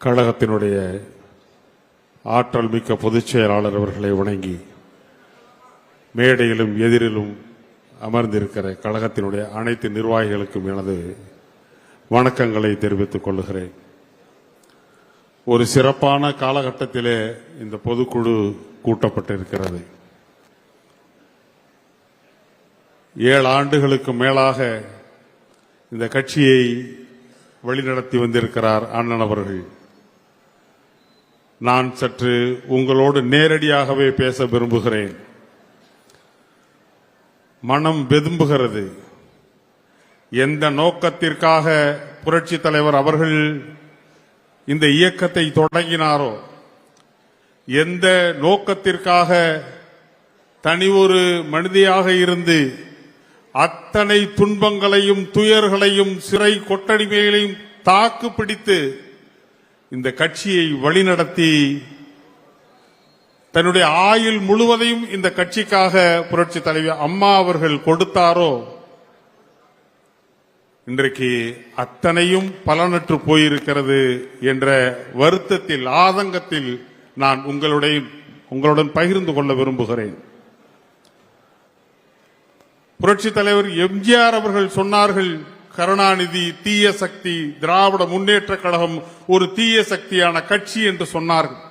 கழகத்தினுடைய ஆற்றல் மிக்க பொதுச் செயலாளர் அவர்களை வணங்கி மேடையிலும் எதிரிலும் அமர்ந்திருக்கிற கழகத்தினுடைய அனைத்து நிர்வாகிகளுக்கும் எனது வணக்கங்களை தெரிவித்துக் கொள்கிறேன். ஒரு சிறப்பான காலகட்டத்திலே இந்த பொதுக்குழு கூட்டப்பட்டிருக்கிறது. 7 ஆண்டுகளுக்கு மேலாக இந்த கட்சியை வழிநடத்தி வந்திருக்கிறார் அண்ணன் அவர்கள். நான் சற்று உங்களோடு நேரடியாகவே பேச விரும்புகிறேன். மனம் வெதும்புகிறது. எந்த நோக்கத்திற்காக புரட்சித் தலைவர் அவர்கள் இந்த இயக்கத்தை தொடங்கினாரோ, எந்த நோக்கத்திற்காக தனி ஒரு மனிதியாக இருந்து அத்தனை துன்பங்களையும் துயர்களையும் சிறை கொட்டடிமைகளையும் தாக்கு பிடித்து இந்த கட்சியை வழிநடத்தி தன்னுடைய ஆயுள் முழுவதையும் இந்த கட்சிக்காக புரட்சி தலைவி அம்மா அவர்கள் கொடுத்தாரோ, இன்றைக்கு அத்தனையும் பலனற்று போயிருக்கிறது என்ற வருத்தத்தில், ஆதங்கத்தில் நான் உங்களுடன் பகிர்ந்து கொள்ள விரும்புகிறேன். புரட்சி தலைவர் எம்ஜிஆர் அவர்கள் சொன்னார்கள், கருணாநிதி தீய சக்தி, திராவிட முன்னேற்ற கழகம் ஒரு தீய சக்தியான கட்சி என்று சொன்னார்கள்.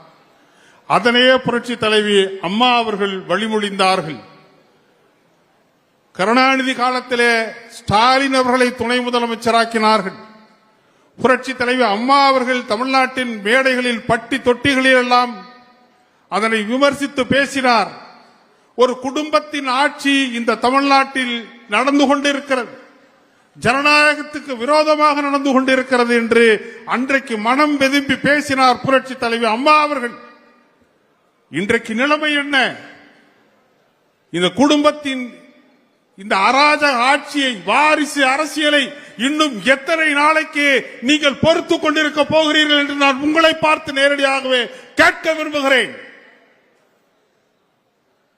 அதனையே புரட்சி தலைவி அம்மா அவர்கள் வழிமொழிந்தார்கள். கருணாநிதி காலத்திலே ஸ்டாலின் அவர்களை துணை முதலமைச்சராக்கினார்கள். புரட்சி தலைவி அம்மா அவர்கள் தமிழ்நாட்டின் மேடைகளில் பட்டி தொட்டிகளில் எல்லாம் அதனை விமர்சித்து பேசினார். ஒரு குடும்பத்தின் ஆட்சி இந்த தமிழ்நாட்டில் நடந்து கொண்டிருக்கிறது, ஜனநாயகத்துக்கு விரோதமாக நடந்து கொண்டிருக்கிறது என்று அன்றைக்கு மனம் வெதும்பி பேசினார் புரட்சி தலைவி அம்மா அவர்கள். இன்றைக்கு நிலைமை என்ன? இந்த குடும்பத்தின் இந்த அராஜக ஆட்சியை, வாரிசு அரசியலை இன்னும் எத்தனை நாளைக்கு நீங்கள் பொறுத்துக் கொண்டிருக்க போகிறீர்கள் என்று நான் உங்களை பார்த்து நேரடியாகவே கேட்க விரும்புகிறேன்.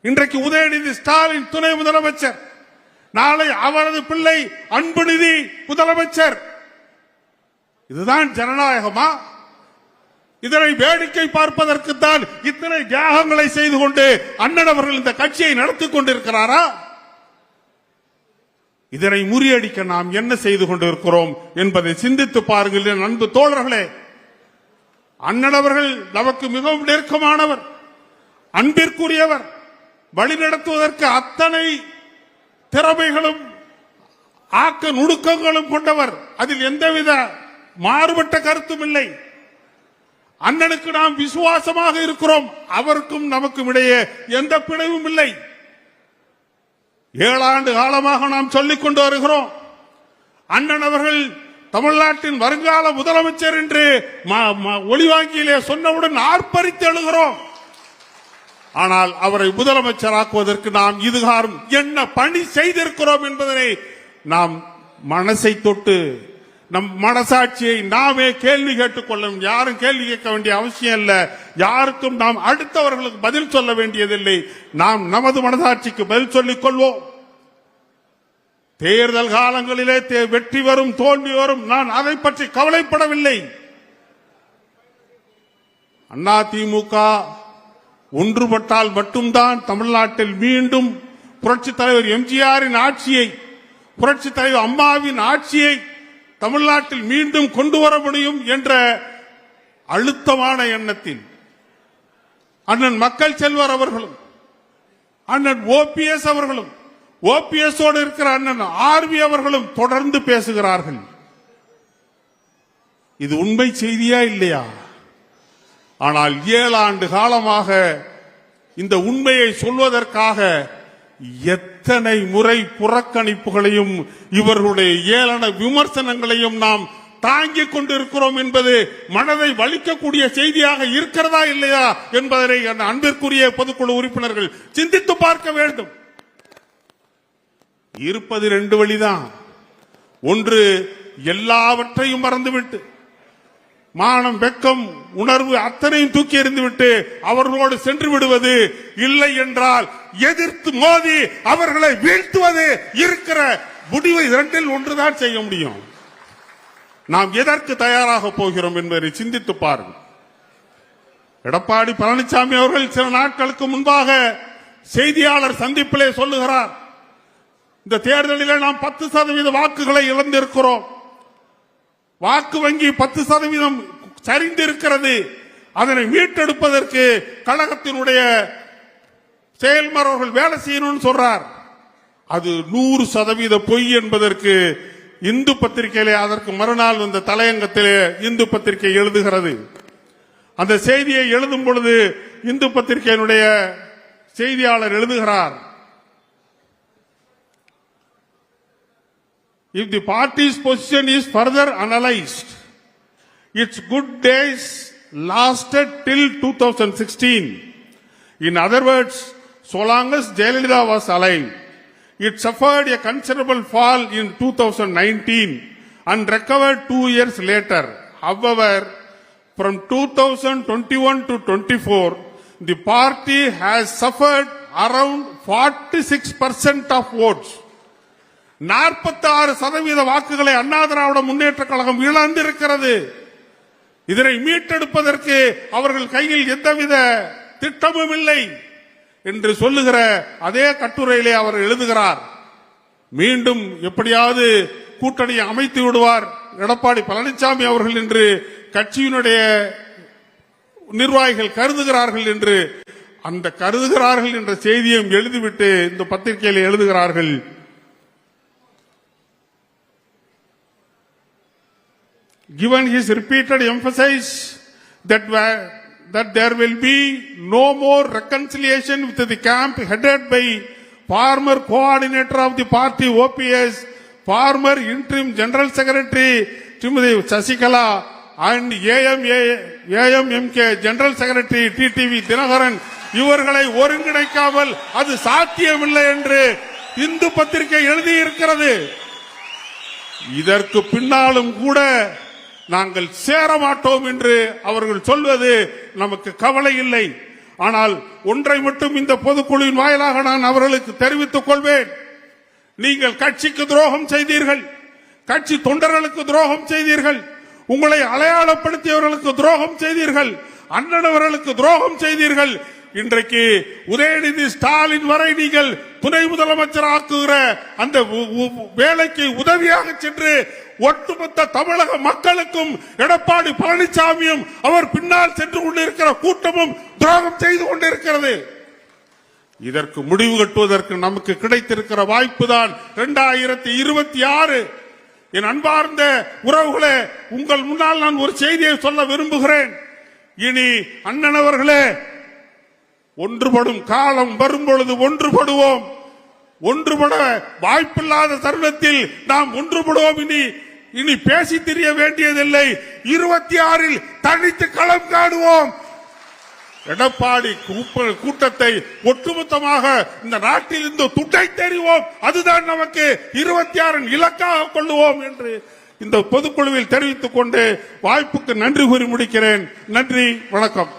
இன்றைக்கு உதயநிதி ஸ்டாலின் துணை முதலமைச்சர், நாளை அவரது பிள்ளை அன்புநிதி முதலமைச்சர். இதுதான் ஜனநாயகமா? இதனை வேடிக்கை பார்ப்பதற்கு தான் இத்தனை தியாகங்களை செய்து கொண்டு அண்ணன் அவர்கள் இந்த கட்சியை நடத்தி கொண்டிருக்கிறாரா? இதனை முறியடிக்க நாம் என்ன செய்து கொண்டிருக்கிறோம் என்பதை சிந்தித்து பாருங்கள் என் அன்பு தோழர்களே. அண்ணன் அவர்கள் நமக்கு மிகவும் நெருக்கமானவர், அன்பிற்குரியவர், வழிநடத்துவதற்கு அத்தனை திறமைகளும் ஆக்க நுணுக்கங்களும் கொண்டவர். அதில் எந்தவித மாறுபட்ட கருத்தும் இல்லை. அண்ணனுக்கு நாம் விசுவாசமாக இருக்கிறோம். அவருக்கும் நமக்கும் இடையே எந்த பிணைவும் இல்லை. 7 ஆண்டு காலமாக நாம் சொல்லிக் கொண்டு வருகிறோம். அண்ணன் அவர்கள் தமிழ்நாட்டின் வருங்கால முதலமைச்சர் என்று ஒளிவாங்கியிலே சொன்னவுடன் ஆர்ப்பரித்து எழுகிறோம். ஆனால் அவரை முதலமைச்சராக்குவதற்கு நாம் இதுகாரும் என்ன பணி செய்திருக்கிறோம் என்பதனை நாம் மனசை தொட்டு நம் மனசாட்சியை நாமே கேள்வி கேட்டுக்கொள்ள, யாரும் கேள்வி கேட்க வேண்டிய அவசியம் இல்லை. யாருக்கும் நாம் அடுத்தவர்களுக்கு பதில் சொல்ல வேண்டியதில்லை. நாம் நமது மனசாட்சிக்கு பதில் சொல்லிக் கொள்வோம். தேர்தல் காலங்களிலே வெற்றி வரும் தோல்வி வரும், நான் அதை பற்றி கவலைப்படவில்லை. அதிமுக ஒன்றுபட்டால் மட்டும்தான் தமிழ்நாட்டில் மீண்டும் புரட்சி தலைவர் எம்ஜிஆரின் ஆட்சியை, புரட்சி தலைவர் அம்மாவின் ஆட்சியை தமிழ்நாட்டில் மீண்டும் கொண்டு வர முடியும் என்ற அழுத்தமான எண்ணத்தில் அண்ணன் மக்கள் செல்வர் அவர்களும், அண்ணன் ஓபிஎஸ் அவர்களும், ஓபிஎஸ் ஓடு இருக்கிற அண்ணன் ஆர்வி அவர்களும் தொடர்ந்து பேசுகிறார்கள். இது உண்மை செய்தியா இல்லையா? ஆனால் 7 ஆண்டு காலமாக இந்த உண்மையை சொல்வதற்காக எத்தனை முறை புறக்கணிப்புகளையும் இவர்களுடைய ஏளன விமர்சனங்களையும் நாம் தாங்கிக் கொண்டிருக்கிறோம் என்பது மனதை வலிக்கக்கூடிய செய்தியாக இருக்கிறதா இல்லையா என்பதை அன்பிற்குரிய பொதுக்குழு உறுப்பினர்கள் சிந்தித்து பார்க்க வேண்டும். இருப்பது 2 வழிதான். ஒன்று, எல்லாவற்றையும் மறந்துவிட்டு மானம், வெக்கம், உணர்வு அத்தனையும் தூக்கி எறிந்துவிட்டு அவர்களோடு சென்று விடுவது, இல்லை என்றால் எதிர்த்து மோதி அவர்களை வீழ்த்துவது. இருக்கிற முடிவை 2இல் ஒன்றுதான் செய்ய முடியும். நாம் எதற்கு தயாராக போகிறோம் என்பதை சிந்தித்து பாருங்கள். எடப்பாடி பழனிசாமி அவர்கள் சில நாட்களுக்கு முன்பாக செய்தியாளர் சந்திப்பிலே சொல்லுகிறார், இந்த தேர்தலில் நாம் 10% வாக்குகளை இழந்திருக்கிறோம், வாக்கு வங்கி 10% சரிந்திருக்கிறது, அதனை மீட்டெடுப்பதற்கு கழகத்தினுடைய செயல்மரவர்கள் வேலை செய்யணும்னு சொல்றார். அது 100% பொய் என்பதற்கு இந்து பத்திரிகையிலே அதற்கு மறுநாள் வந்த தலையங்கத்திலே இந்து பத்திரிகை எழுதுகிறது. அந்த செய்தியை எழுதும் பொழுது இந்து பத்திரிகையினுடைய செய்தியாளர் எழுதுகிறார், if the party's position is further analyzed, its good days lasted till 2016. In other words, so long as Jayalalitha was alive, it suffered a considerable fall in 2019 and recovered 2 years later. However, from 2021 to 24, the party has suffered around 46% of votes. 46% வாக்குகளை அண்ணா திராவிட முன்னேற்ற கழகம் இழந்திருக்கிறது. இதனை மீட்டெடுப்பதற்கு அவர்கள் கையில் எந்தவித திட்டமும் இல்லை என்று சொல்லுகிற அதே கட்டுரையிலே அவர் எழுதுகிறார். மீண்டும் எப்படியாவது கூட்டணியை அமைத்து விடுவார் எடப்பாடி பழனிசாமி அவர்கள் என்று கட்சியினுடைய நிர்வாகிகள் கருதுகிறார்கள் என்று அந்த கருதுகிறார்கள் என்ற செய்தியும் எழுதிவிட்டு இந்த பத்திரிகையில் எழுதுகிறார்கள், given his repeated emphasis that there will be no more reconciliation with the camp headed by former coordinator of the party OPS, former interim general secretary Timothy Sasikala and AMMK general secretary TTV Dinagaran, இவர்களை ஒருங்கிணைக்காமல் அது சாத்தியமில்லை என்று இந்து பத்திரிகை எழுதியிருக்கிறது. இதற்கு பின்னாலும் கூட நாங்கள் சேர மாட்டோம் என்று அவர்கள் சொல்வது நமக்கு கவலை இல்லை. ஆனால் ஒன்றை மட்டும் இந்த பொதுக்குழுவின் வாயிலாக நான் அவர்களுக்கு தெரிவித்துக் கொள்வேன், நீங்கள் கட்சிக்கு துரோகம் செய்தீர்கள், கட்சி தொண்டர்களுக்கு துரோகம் செய்தீர்கள், உங்களை அடையாளப்படுத்தியவர்களுக்கு துரோகம் செய்தீர்கள், அண்ணனவர்களுக்கு துரோகம் செய்தீர்கள். இன்றைக்கு உதயநிதி ஸ்டாலின் வரை நீங்கள் துணை முதலமைச்சர் ஆக்குகிற அந்த வேலைக்கு உதவியாக சென்று ஒட்டுமொத்த தமிழக மக்களுக்கும் எடப்பாடி பழனிசாமியும் அவர் பின்னால் சென்று கொண்டிருக்கிற கூட்டமும் துரோகம் செய்து கொண்டிருக்கிறது. இதற்கு முடிவு கட்டுவதற்கு நமக்கு கிடைத்திருக்கிற வாய்ப்பு தான் 2026. என் அன்பார்ந்த உறவுகளே, உங்கள் முன்னால் நான் ஒரு செய்தியை சொல்ல விரும்புகிறேன். இனி அண்ணன் அவர்களே, ஒன்றுபடும் காலம் வரும்பொழுது ஒன்றுபடுவோம். ஒன்றுபட வாய்ப்பில்லாத தருணத்தில் நாம் ஒன்றுபடுவோம். இனி பேசி தெரிய வேண்டியதில்லை. 26 தனித்து களம் காணுவோம். எடப்பாடி கூட்டத்தை ஒட்டுமொத்தமாக இந்த நாட்டில் இருந்து துட்டை தெரிவோம். அதுதான் நமக்கு 26 இலக்காக கொள்ளுவோம் என்று இந்த பொதுக்குழுவில் தெரிவித்துக் கொண்டு வாய்ப்புக்கு நன்றி கூறி முடிக்கிறேன். நன்றி, வணக்கம்.